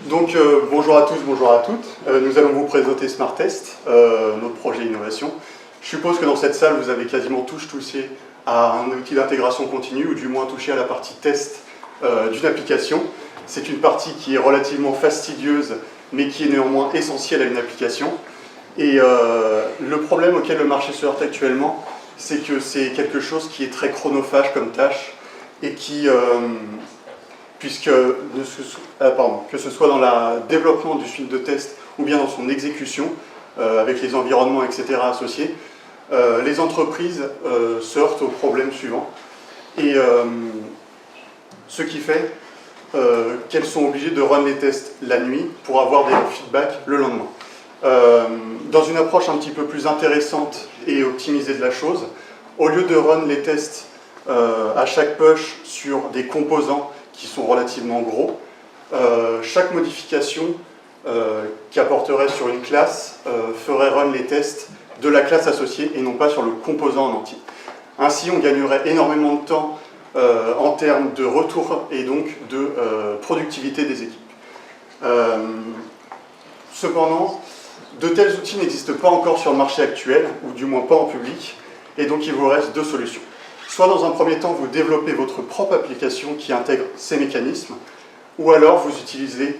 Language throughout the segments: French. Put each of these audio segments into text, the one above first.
Donc bonjour à tous, bonjour à toutes. Nous allons vous présenter Smart Test, notre projet innovation. Je suppose que dans cette salle, vous avez quasiment tous touché à un outil d'intégration continue, ou du moins touché à la partie test d'une application. C'est une partie qui est relativement fastidieuse, mais qui est néanmoins essentielle à une application. Et le problème auquel le marché se heurte actuellement, c'est que c'est quelque chose qui est très chronophage comme tâche, et qui, que ce soit dans le développement du suite de test ou bien dans son exécution, avec les environnements, etc. associés, les entreprises se heurtent au problème suivant. Et ce qui fait qu'elles sont obligées de run les tests la nuit pour avoir des feedbacks le lendemain. Dans une approche un petit peu plus intéressante et optimisée de la chose, au lieu de run les tests à chaque push sur des composants qui sont relativement gros, chaque modification qu'apporterait sur une classe ferait run les tests de la classe associée et non pas sur le composant en entier. Ainsi, on gagnerait énormément de temps en termes de retour et donc de productivité des équipes. Cependant, de tels outils n'existent pas encore sur le marché actuel, ou du moins pas en public, et donc il vous reste deux solutions. Soit dans un premier temps, vous développez votre propre application qui intègre ces mécanismes, ou alors vous utilisez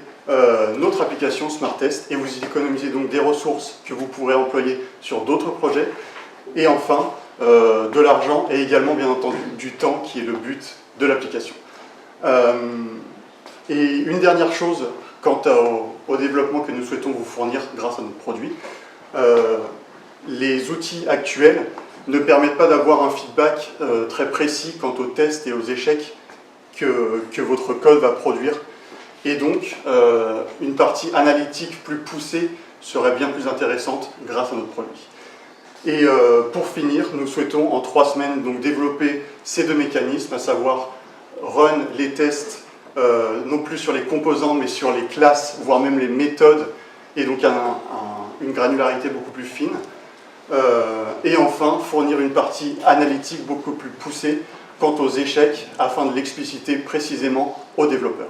notre application Smart Test et vous économisez donc des ressources que vous pourrez employer sur d'autres projets, et enfin de l'argent et également bien entendu du temps qui est le but de l'application. Et une dernière chose quant au développement que nous souhaitons vous fournir grâce à notre produit, les outils actuels ne permettent pas d'avoir un feedback très précis quant aux tests et aux échecs que votre code va produire. Et donc, une partie analytique plus poussée serait bien plus intéressante grâce à notre produit. Et pour finir, nous souhaitons en 3 semaines donc, développer ces deux mécanismes, à savoir run les tests non plus sur les composants, mais sur les classes, voire même les méthodes, et donc une granularité beaucoup plus fine. Et enfin, fournir une partie analytique beaucoup plus poussée quant aux échecs, afin de l'expliciter précisément aux développeurs.